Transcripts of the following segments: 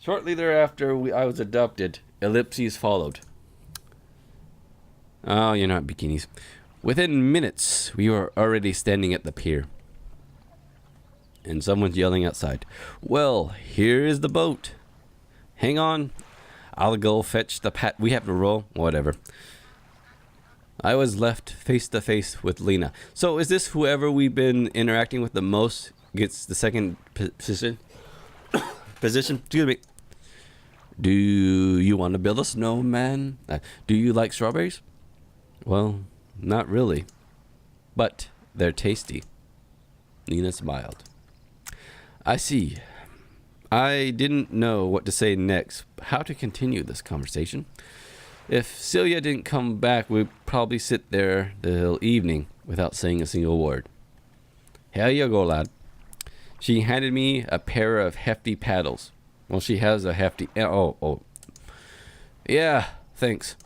Shortly thereafter, I was adopted. Ellipses followed. Oh, you're not bikinis. Within minutes, we were already standing at the pier. And someone's yelling outside. Well, here is the boat. Hang on. I'll go fetch the we have to roll. Whatever. I was left face to face with Lena. So is this whoever we've been interacting with the most gets the second position? Excuse me. Do you want to build a snowman? Do you like strawberries? Well, not really. But they're tasty. Lena smiled. I see. I didn't know what to say next, how to continue this conversation. If Celia didn't come back, we'd probably sit there till evening without saying a single word. Here you go, lad. She handed me a pair of hefty paddles. Well, she has a hefty... Oh. Yeah, thanks.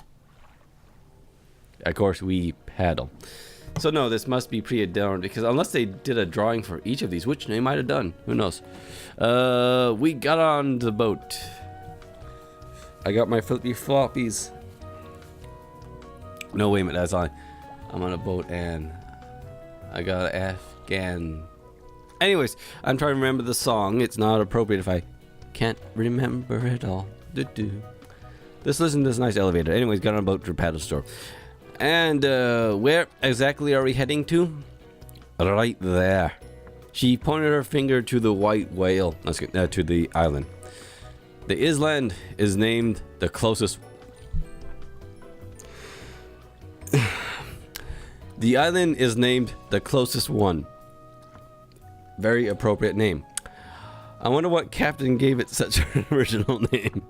Of course, we paddle. So no, this must be pre-adorned, because unless they did a drawing for each of these, which they might have done. Who knows? We got on the boat. I got my flippy floppies. No, wait a minute, that's on. I'm on a boat and I got an Afghan. Anyways, I'm trying to remember the song. It's not appropriate if I can't remember it all. Just listen to this nice elevator. Anyways, got on a boat to a paddle store. And where exactly are we heading to? Right there. She pointed her finger to the white whale. Let's get to the island. The island is named the closest. The island is named the closest one. Very appropriate name. I wonder what captain gave it such an original name.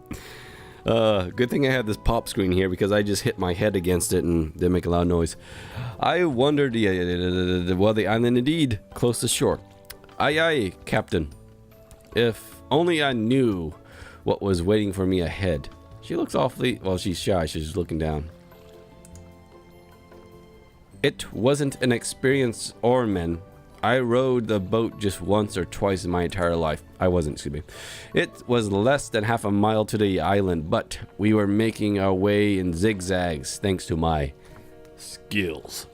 Good thing I have this pop screen here because I just hit my head against it and didn't make a lot of noise. I wondered, well, the island indeed, closest shore. Aye, aye, captain. If only I knew what was waiting for me ahead. She looks awfully, well, she's shy, she's looking down. It wasn't an experienced oarman. I rowed the boat just once or twice in my entire life. I wasn't, excuse me. It was less than half a mile to the island, but we were making our way in zigzags thanks to my skills.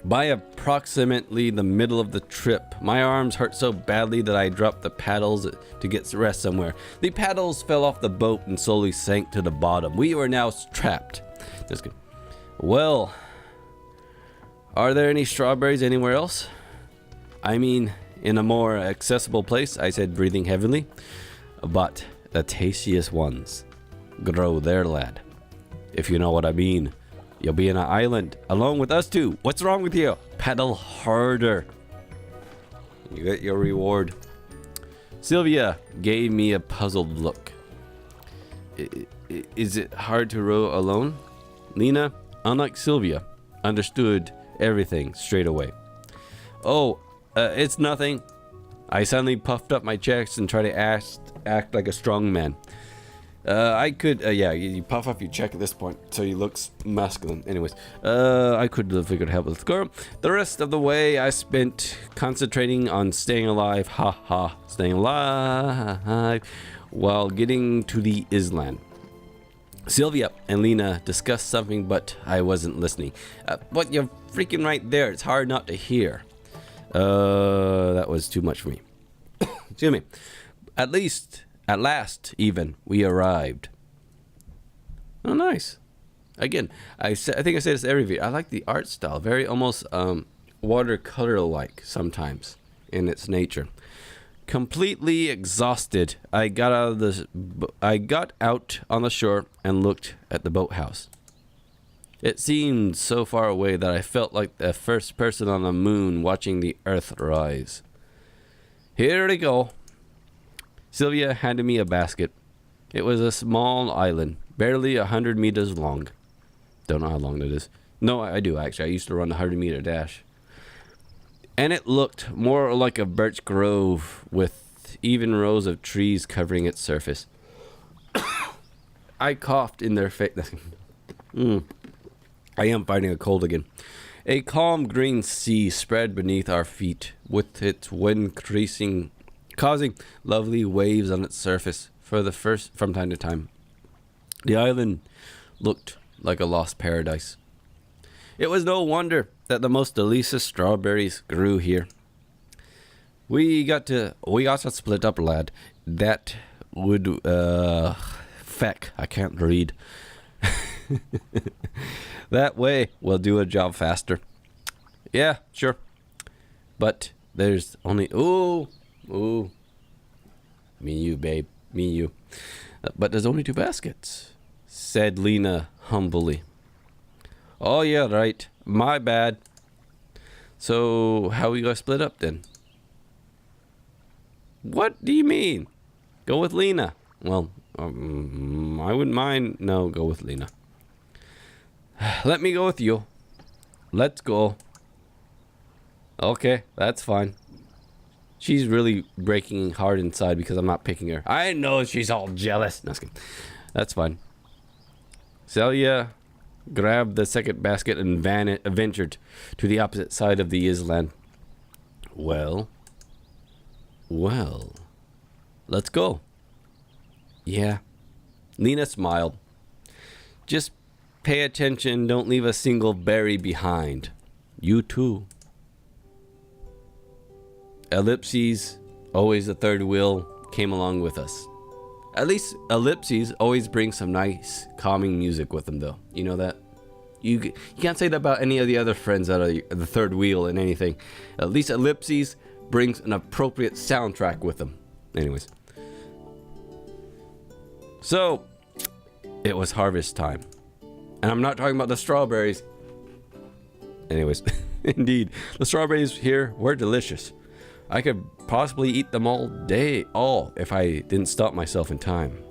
By approximately the middle of the trip, my arms hurt so badly that I dropped the paddles to get rest somewhere. The paddles fell off the boat and slowly sank to the bottom. We were now trapped. That's good. Well, are there any strawberries anywhere else? I mean, in a more accessible place, I said, breathing heavily. But the tastiest ones grow there, lad. If you know what I mean. You'll be in an island alone with us two. What's wrong with you? Paddle harder. You get your reward. Sylvia gave me a puzzled look. Is it hard to row alone? Lena, unlike Sylvia, understood everything straight away. Oh, it's nothing. I suddenly puffed up my chest and tried to act like a strong man. I could, yeah, you puff up your check at this point, so he looks masculine. Anyways, I could have figured out with girl. The rest of the way I spent concentrating on staying alive, staying alive, while getting to the island. Sylvia and Lena discussed something, but I wasn't listening. But you're freaking right there. It's hard not to hear. That was too much for me. Excuse me. At last, even, we arrived. Oh, nice. Again, I think I say this every video. I like the art style. Very almost watercolor-like sometimes in its nature. Completely exhausted, I got out on the shore and looked at the boathouse. It seemed so far away that I felt like the first person on the moon watching the earth rise. Here we go. Sylvia handed me a basket. It was a small island, barely 100 meters long. Don't know how long that is. No, I do actually. I used to run a 100-meter dash. And it looked more like a birch grove with even rows of trees covering its surface. I coughed in their face. I am fighting a cold again. A calm green sea spread beneath our feet, with its wind causing lovely waves on its surface from time to time. The island looked like a lost paradise. It was no wonder that the most delicious strawberries grew here. We got to split up, lad. That would feck. I can't read. That way we'll do a job faster. Yeah, sure. But there's only me and you, babe, me and you. But there's only 2 baskets, said Lena humbly. Oh yeah, right. My bad. So how we gonna split up then? What do you mean? Go with Lena. Well, I wouldn't mind. No, go with Lena. Let me go with you. Let's go. Okay, that's fine. She's really breaking hard inside because I'm not picking her. I know she's all jealous. No, just kidding. That's fine. Celia grabbed the second basket and ventured to the opposite side of the island. Well, let's go. Yeah. Lena smiled. Just pay attention. Don't leave a single berry behind. You too. Ellipses, always the third wheel, came along with us. At least Ellipses always brings some nice, calming music with them, though. You know that? You can't say that about any of the other friends that are the third wheel in anything. At least Ellipses brings an appropriate soundtrack with them. Anyways. So, it was harvest time. And I'm not talking about the strawberries. Anyways, indeed, the strawberries here were delicious. I could possibly eat them all if I didn't stop myself in time.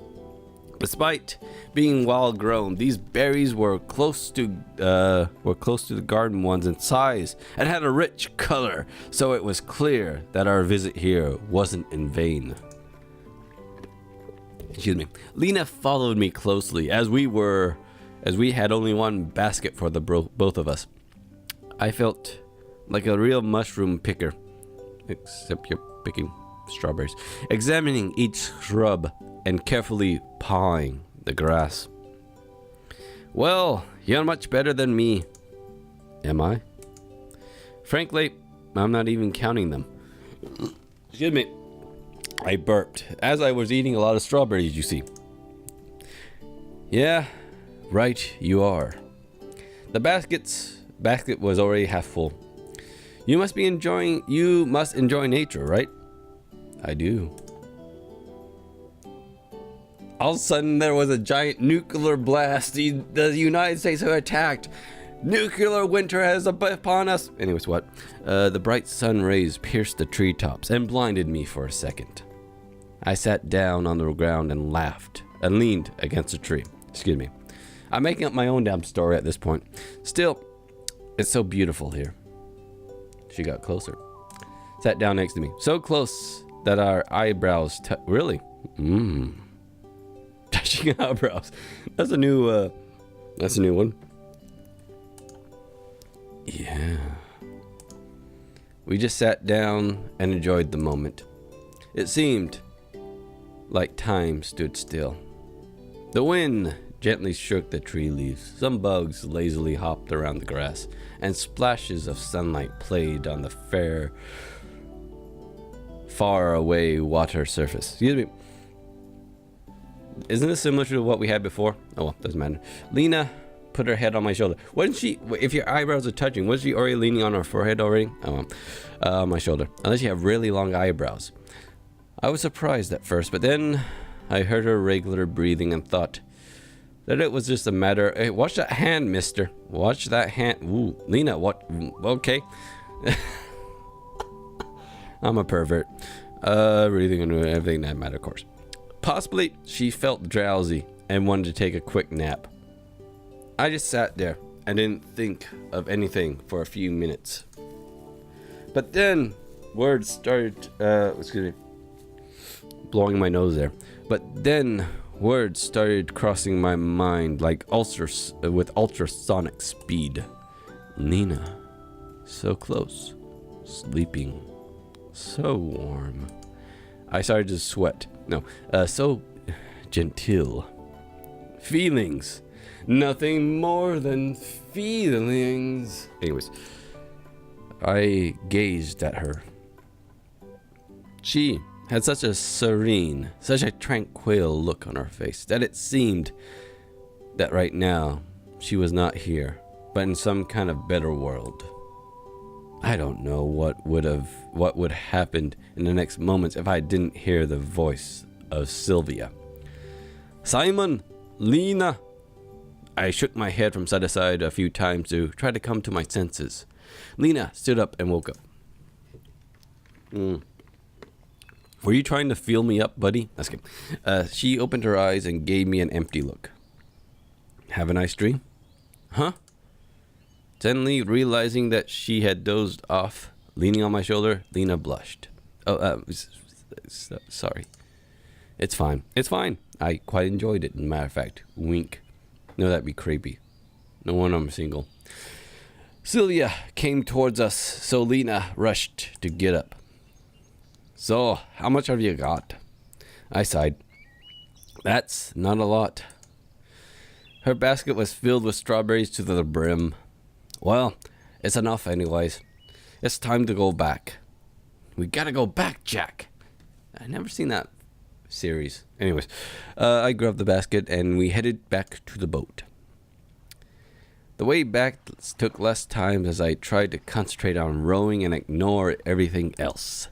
Despite being wild grown, these berries were close to the garden ones in size and had a rich color, so it was clear that our visit here wasn't in vain. Excuse me. Lena followed me closely as we had only one basket for the both of us. I felt like a real mushroom picker. Except you're picking strawberries. Examining each shrub and carefully pawing the grass. Well, you're much better than me. Am I? Frankly, I'm not even counting them. Excuse me. I burped as I was eating a lot of strawberries, you see. Yeah, right, you are. The basket was already half full. You must enjoy nature, right? I do. All of a sudden, there was a giant nuclear blast. The United States are attacked. Nuclear winter has upon us. Anyways, what? The bright sun rays pierced the treetops and blinded me for a second. I sat down on the ground and laughed and leaned against a tree. Excuse me. I'm making up my own damn story at this point. Still, it's so beautiful here. She got closer. Sat down next to me. So close that our eyebrows really? Touching eyebrows. That's a new one. Yeah. We just sat down and enjoyed the moment. It seemed like time stood still. The wind gently shook the tree leaves. Some bugs lazily hopped around the grass, and splashes of sunlight played on the far away water surface. Excuse me. Isn't this similar to what we had before? Oh well, doesn't matter. Lena put her head on my shoulder. Wasn't she, if your eyebrows are touching, wasn't she already leaning on her forehead already? Oh well, my shoulder. Unless you have really long eyebrows. I was surprised at first, but then I heard her regular breathing and thought that it was just a matter. Hey, watch that hand, mister. Watch that hand. Ooh, Lena, what? Okay. I'm a pervert. Breathing and everything that matter, of course. Possibly she felt drowsy and wanted to take a quick nap. I just sat there and didn't think of anything for a few minutes. But then words started, blowing my nose there. But then words started crossing my mind like with ultrasonic speed. Lena, so close, sleeping, so warm. I started to sweat. No, so genteel. Feelings. Nothing more than feelings. Anyways, I gazed at her. She had such a serene, such a tranquil look on her face that it seemed that right now she was not here, but in some kind of better world. I don't know what would happen in the next moments if I didn't hear the voice of Sylvia. Simon, Lena. I shook my head from side to side a few times to try to come to my senses. Lena stood up and woke up. Were you trying to feel me up, buddy? That's good. She opened her eyes and gave me an empty look. Have a nice dream? Huh? Suddenly realizing that she had dozed off, leaning on my shoulder, Lena blushed. Sorry. It's fine. It's fine. I quite enjoyed it, as a matter of fact. Wink. No, that'd be creepy. No wonder I'm single. Sylvia came towards us, so Lena rushed to get up. So, how much have you got? I sighed. That's not a lot. Her basket was filled with strawberries to the brim. Well, it's enough anyways. It's time to go back. We gotta go back, Jack. I've never seen that series. Anyways, I grabbed the basket and we headed back to the boat. The way back took less time as I tried to concentrate on rowing and ignore everything else.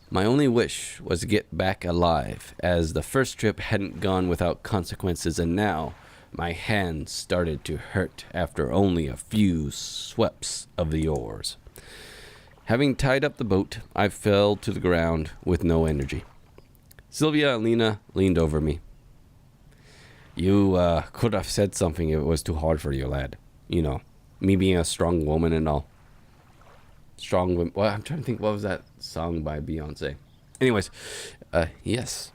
My only wish was to get back alive, as the first trip hadn't gone without consequences, and now my hands started to hurt after only a few sweeps of the oars. Having tied up the boat, I fell to the ground with no energy. Sylvia and Lena leaned over me. You could have said something if it was too hard for you, lad. You know, me being a strong woman and all. Strong women. Well, I'm trying to think, what was that song by Beyonce? Anyways, yes.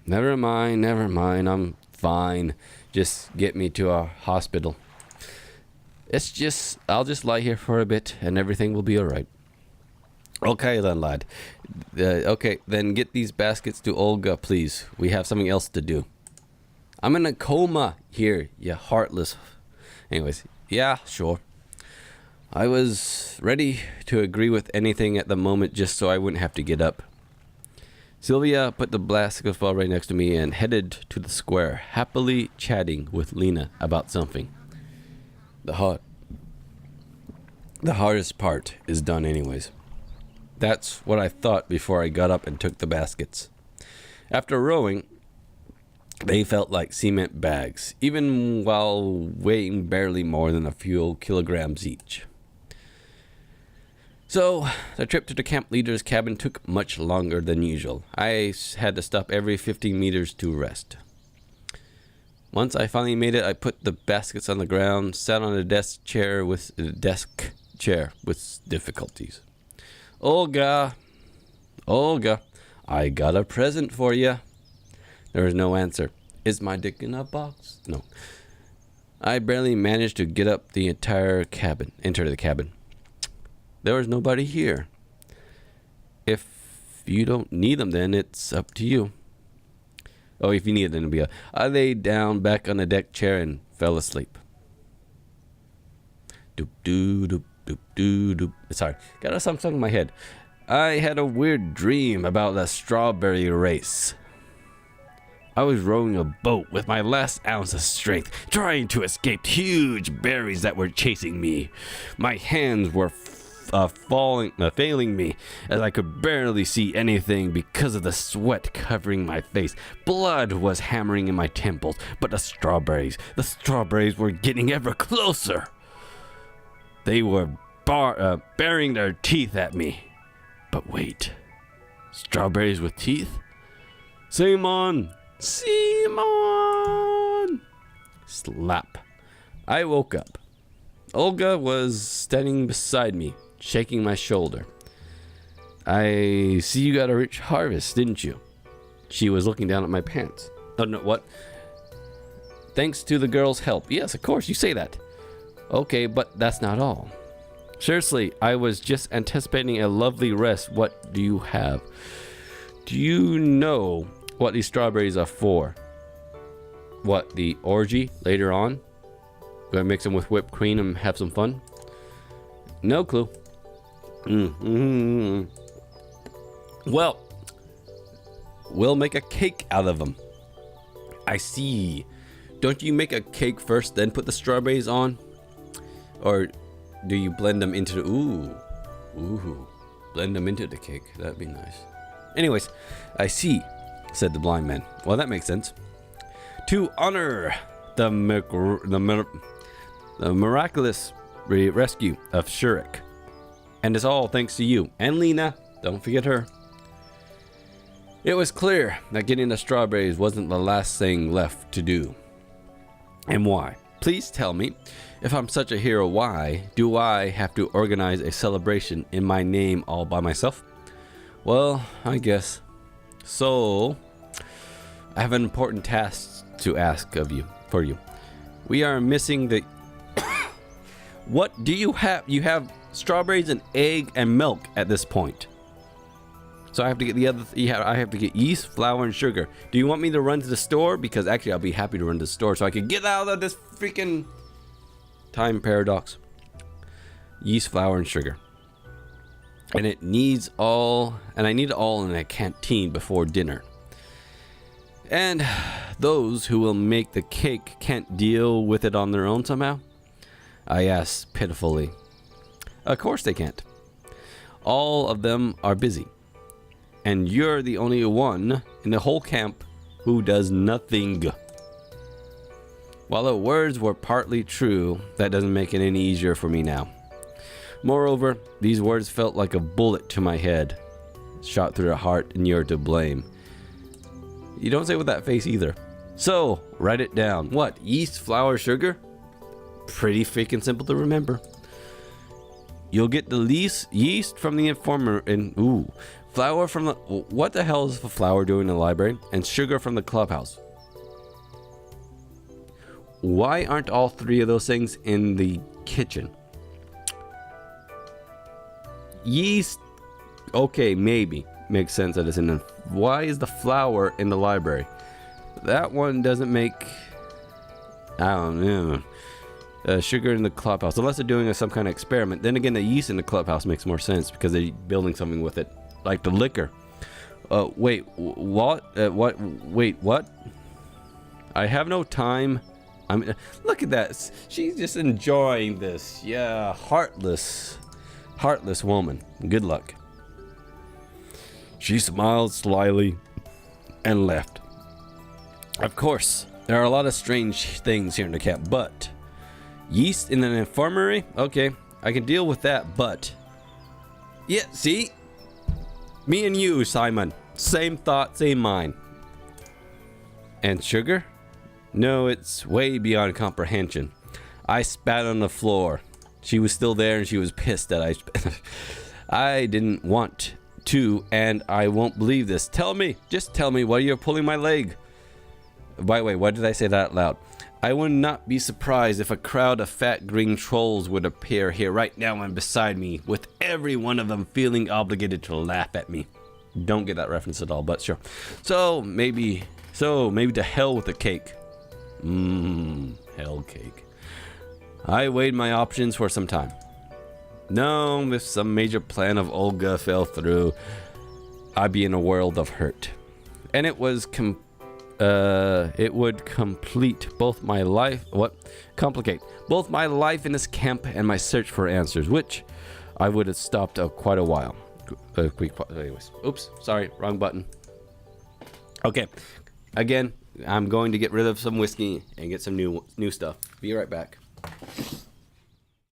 Never mind. I'm fine. Just get me to a hospital. I'll just lie here for a bit and everything will be alright. Okay then, lad. Okay, then get these baskets to Olga, please. We have something else to do. I'm in a coma here, you heartless. Anyways, yeah, sure. I was ready to agree with anything at the moment just so I wouldn't have to get up. Sylvia put the basketball right next to me and headed to the square, happily chatting with Lena about something. The hardest part is done anyways. That's what I thought before I got up and took the baskets. After rowing, they felt like cement bags, even while weighing barely more than a few kilograms each. So, the trip to the camp leader's cabin took much longer than usual. I had to stop every 15 meters to rest. Once I finally made it, I put the baskets on the ground, sat on a desk chair with difficulties. Olga, I got a present for you. There was no answer. Is my dick in a box? No. I barely managed to get up the enter the cabin. There was nobody here. If you don't need them, then it's up to you. Oh, if you need it, then it'll be I laid down back on the deck chair and fell asleep. Doop doo doop doop doo doop. Sorry, got a song in my head. I had a weird dream about the strawberry race. I was rowing a boat with my last ounce of strength, trying to escape huge berries that were chasing me. My hands were failing me, as I could barely see anything because of the sweat covering my face. Blood was hammering in my temples, but the strawberries were getting ever closer. They were baring their teeth at me. But wait, strawberries with teeth? Simon! Slap. I woke up. Olga was standing beside me, shaking my shoulder. I see you got a rich harvest, didn't you? She was looking down at my pants. Oh, no, what? Thanks to the girl's help. Yes, of course, you say that. Okay, but that's not all. Seriously, I was just anticipating a lovely rest. What do you have? Do you know what these strawberries are for? What, the orgy later on? Gonna mix them with whipped cream and have some fun? No clue. Well, we'll make a cake out of them. I see. Don't you make a cake first, then put the strawberries on? Or do you blend them into the... Ooh. Blend them into the cake. That'd be nice. Anyways, I see, said the blind man. Well, that makes sense. To honor the miraculous rescue of Shurik. And it's all thanks to you. And Lena. Don't forget her. It was clear that getting the strawberries wasn't the last thing left to do. And why? Please tell me, if I'm such a hero, why do I have to organize a celebration in my name all by myself? Well, I guess. So, I have an important task to ask of you, for you. We are missing the... What do you have? You have strawberries and egg and milk at this point. So I have to get the other. I have to get yeast, flour, and sugar. Do you want me to run to the store? Because actually, I'll be happy to run to the store so I can get out of this freaking time paradox. Yeast, flour, and sugar. And it needs all. And I need it all in a canteen before dinner. And those who will make the cake can't deal with it on their own somehow? I asked pitifully. Of course they can't. All of them are busy. And you're the only one in the whole camp who does nothing. While the words were partly true, that doesn't make it any easier for me now. Moreover, these words felt like a bullet to my head, shot through the heart, and you're to blame. You don't say with that face either. So, write it down. What? Yeast, flour, sugar? Pretty freaking simple to remember. You'll get the yeast from the informer and flour from the... What the hell is the flour doing in the library? And sugar from the clubhouse. Why aren't all three of those things in the kitchen? Yeast... Okay, maybe. Makes sense that it's in the... Why is the flour in the library? That one doesn't make... I don't know. Sugar in the clubhouse. Unless they're doing some kind of experiment. Then again, the yeast in the clubhouse makes more sense because they're building something with it. Like the liquor. Wait, what? Wait, what? I have no time. Look at that. She's just enjoying this. Yeah, heartless woman. Good luck. She smiled slyly and left. Of course, there are a lot of strange things here in the camp, but yeast in an infirmary? Okay, I can deal with that, but... Yeah, see? Me and you, Simon. Same thought, same mind. And sugar? No, it's way beyond comprehension. I spat on the floor. She was still there and she was pissed that I didn't want to, and I won't believe this. Tell me, just tell me why you're pulling my leg. By the way, why did I say that out loud? I would not be surprised if a crowd of fat green trolls would appear here right now and beside me, with every one of them feeling obligated to laugh at me. Don't get that reference at all, but sure. So maybe to hell with the cake. Hell cake. I weighed my options for some time. No, if some major plan of Olga fell through, I'd be in a world of hurt. And it would complicate both my life in this camp and my search for answers, which I would have stopped quite a while. Anyways, oops, sorry, wrong button. Okay, again, I'm going to get rid of some whiskey and get some new stuff. Be right back.